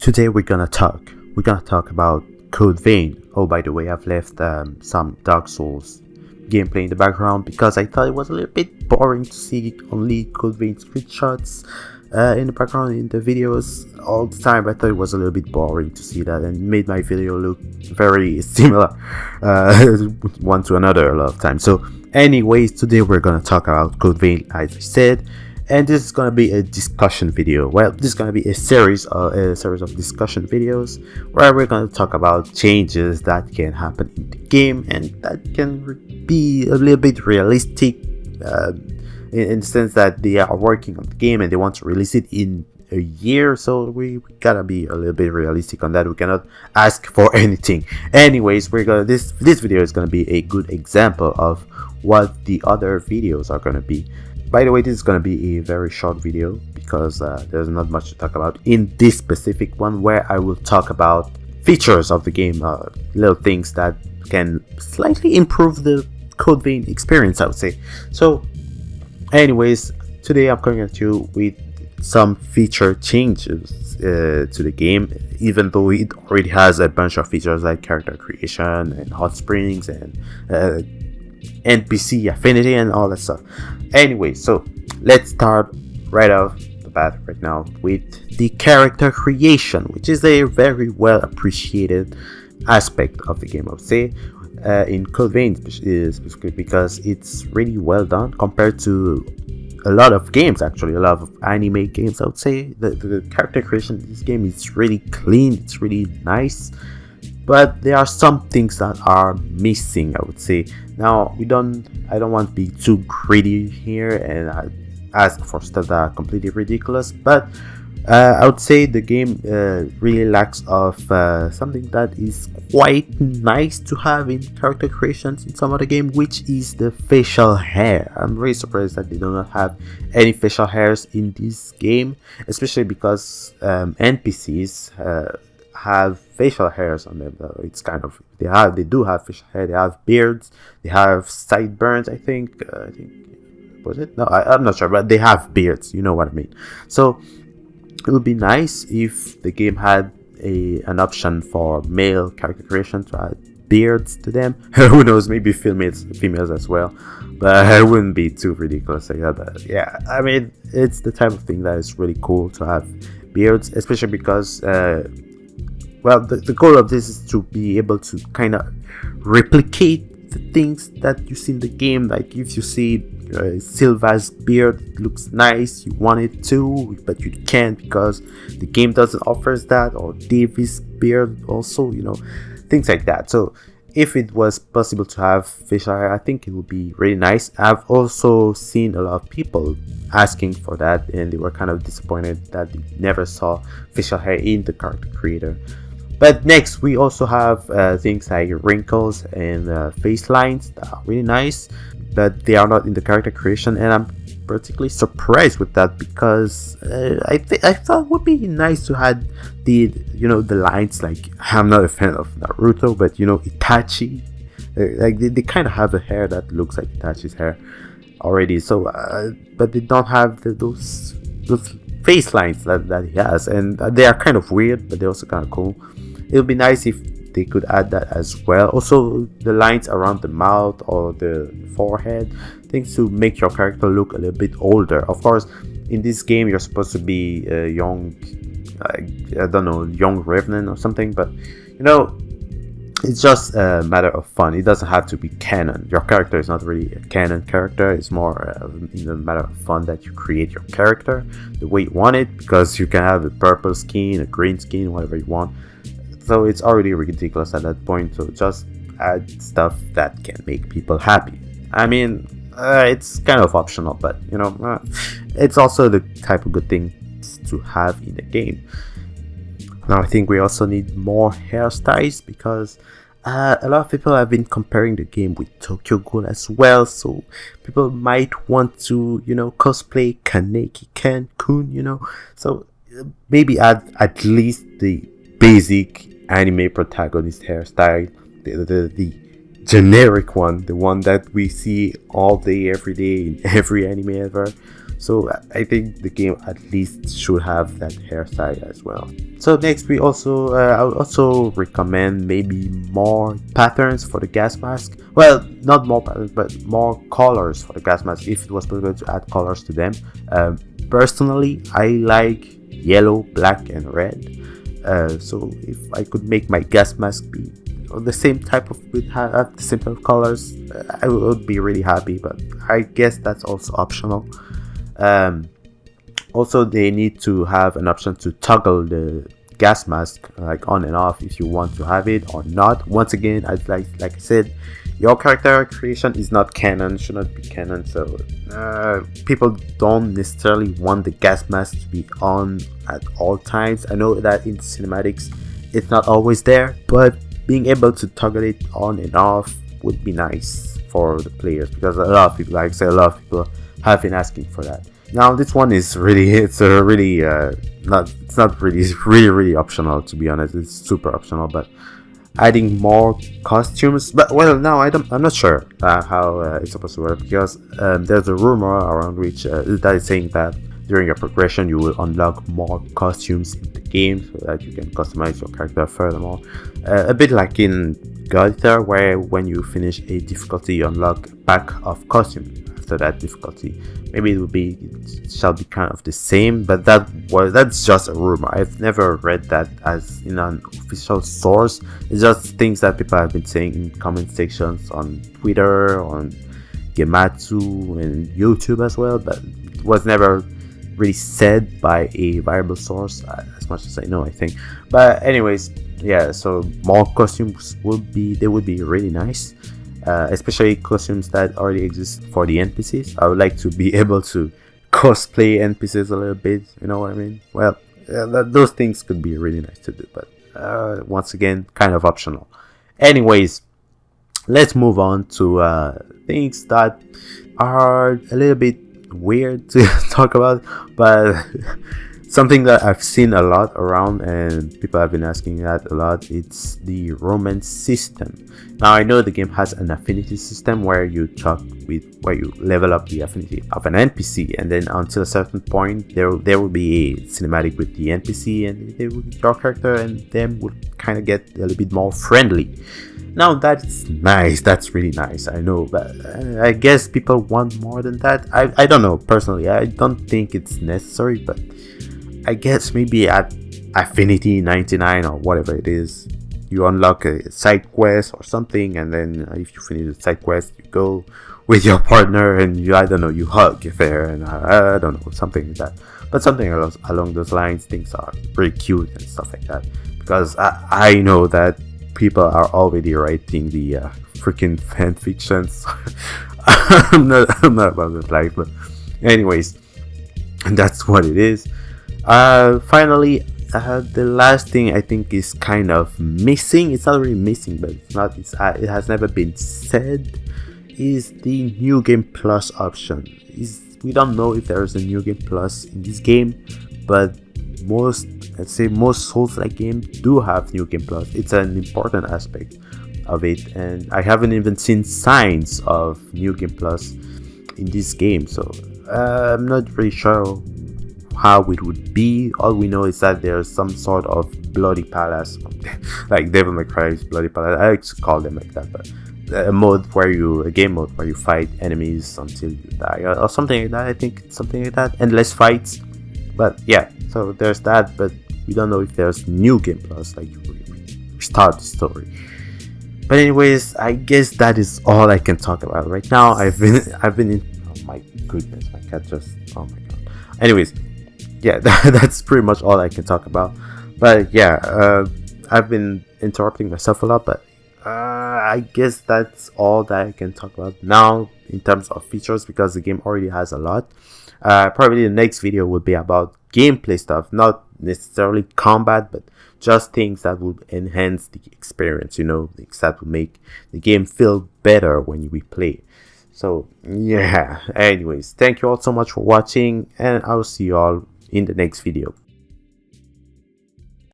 Today we're gonna talk about Code Vein. Oh, by the way, I've left some Dark Souls gameplay in the background because I thought it was a little bit boring to see only Code Vein screenshots in the background in the videos all the time. I thought it was a little bit boring to see that, and made my video look very similar one to another a lot of times. So anyways, today we're gonna talk about Code Vein, as I said, and this is gonna be a discussion video. Well, this is gonna be a series of discussion videos where we're gonna talk about changes that can happen in the game and that can be a little bit realistic, in the sense that they are working on the game and they want to release it in a year. So we gotta be a little bit realistic on that. We cannot ask for anything. Anyways, this video is gonna be a good example of what the other videos are gonna be. By the way, this is going to be a very short video because there's not much to talk about in this specific one, where I will talk about features of the game, little things that can slightly improve the Code Vein experience, I would say. So anyways, today I'm coming at you with some feature changes to the game, even though it already has a bunch of features like character creation and hot springs and NPC affinity and all that stuff. Anyway, so let's start right off the bat right now with the character creation, which is a very well appreciated aspect of the game, I would say, in Code Vein specifically, because it's really well done compared to a lot of games. Actually, a lot of anime games, I would say the character creation in this game is really clean, it's really nice, but there are some things that are missing, I would say. Now, I don't want to be too greedy here and ask for stuff that are completely ridiculous, but I would say the game really lacks of something that is quite nice to have in character creations in some other game, which is the facial hair. I'm very surprised that they do not have any facial hairs in this game, especially because NPCs have facial hairs on them. It's kind of they do have facial hair. They have beards. They have sideburns. I think was it? No, I'm not sure, but they have beards. You know what I mean. So it would be nice if the game had an option for male character creation to add beards to them. Who knows? Maybe females as well. But it wouldn't be too ridiculous like that. But yeah, I mean, it's the type of thing that is really cool to have beards, especially because well, the goal of this is to be able to kind of replicate the things that you see in the game. Like if you see Silva's beard, it looks nice, you want it too, but you can't because the game doesn't offer that, or Davis' beard also, things like that. So if it was possible to have facial hair, I think it would be really nice. I've also seen a lot of people asking for that, and they were kind of disappointed that they never saw facial hair in the character creator. But next, we also have things like wrinkles and face lines that are really nice, but they are not in the character creation, and I'm particularly surprised with that because I thought it would be nice to have the lines. Like, I'm not a fan of Naruto, but Itachi, like they kind of have a hair that looks like Itachi's hair already. So, but they don't have those face lines that he has, and they are kind of weird, but they're also kind of cool. It would be nice if they could add that as well. Also, the lines around the mouth or the forehead, things to make your character look a little bit older. Of course, in this game, you're supposed to be a young, young revenant or something, but it's just a matter of fun. It doesn't have to be canon. Your character is not really a canon character. It's more a matter of fun that you create your character the way you want it, because you can have a purple skin, a green skin, whatever you want. So it's already ridiculous at that point. So just add stuff that can make people happy. I mean, it's kind of optional, but it's also the type of good things to have in the game. Now, I think we also need more hairstyles because a lot of people have been comparing the game with Tokyo Ghoul as well. So people might want to, cosplay Kaneki Kun, So maybe add at least the basic anime protagonist hairstyle, the generic one, the one that we see all day, every day in every anime ever. So I think the game at least should have that hairstyle as well. So next we also I would also recommend maybe more patterns for the gas mask. Well, not more patterns, but more colors for the gas mask if it was possible to add colors to them. Personally, I like yellow, black, and red. So if I could make my gas mask be the same type of have the same type of colors, I would be really happy. But I guess that's also optional. Also, they need to have an option to toggle the gas mask like on and off if you want to have it or not. Once again, like I said, your character creation is not canon, should not be canon, so people don't necessarily want the gas mask to be on at all times. I know that in cinematics it's not always there, but being able to toggle it on and off would be nice for the players, because a lot of people, like I said, a lot of people have been asking for that. Now this one is really, it's really optional, to be honest. It's super optional, but adding more costumes, but well, now I'm not sure how it's supposed to work, because there's a rumor around which that is saying that during your progression you will unlock more costumes in the game so that you can customize your character furthermore, a bit like in God Eater, where when you finish a difficulty you unlock a pack of costumes after that difficulty. Maybe it shall be kind of the same, but that's just a rumor. I've never read that as in an official source. It's just things that people have been saying in comment sections on Twitter, on Gematsu, and YouTube as well, but it was never really said by a viable source, as much as I know, I think. But anyways, yeah, so more costumes would be really nice. Especially costumes that already exist for the NPCs. I would like to be able to cosplay NPCs a little bit, you know what I mean? Well, those things could be really nice to do, but once again, kind of optional. Anyways, let's move on to things that are a little bit weird to talk about, but something that I've seen a lot around and people have been asking that a lot. It's the romance system. Now I know the game has an affinity system where you level up the affinity of an NPC, and then until a certain point there will be a cinematic with the NPC, and your character and them will kind of get a little bit more friendly. Now that's nice, that's really nice, I know, but I guess people want more than that. I don't know, personally I don't think it's necessary, but I guess maybe at Affinity 99 or whatever it is, you unlock a side quest or something, and then if you finish the side quest, you go with your partner and you hug there, and I don't know, something like that. But something along those lines, things are pretty cute and stuff like that, because I know that people are already writing the freaking fan fictions. I'm not about that life, but anyways, that's what it is. Finally, the last thing I think is kind of missing. It's not really missing, but it has never been said. Is the New Game Plus option? We don't know if there is a New Game Plus in this game, but most Souls-like games do have New Game Plus. It's an important aspect of it, and I haven't even seen signs of New Game Plus in this game, so I'm not really sure how it would be. All we know is that there's some sort of bloody palace, like Devil May Cry's bloody palace. I like to call them like that, but a game mode where you fight enemies until you die, or something like that. I think it's something like that. Endless fights. But yeah, so there's that, but we don't know if there's New Game Plus, like you start the story. But anyways, I guess that is all I can talk about right now. I've been in, oh my goodness, my cat just, oh my god. Anyways, yeah, that's pretty much all I can talk about. But yeah, I've been interrupting myself a lot, but I guess that's all that I can talk about now in terms of features, because the game already has a lot. Probably the next video would be about gameplay stuff, not necessarily combat, but just things that would enhance the experience, things that would make the game feel better when we play. So yeah, anyways, thank you all so much for watching, and I'll see you all in the next video.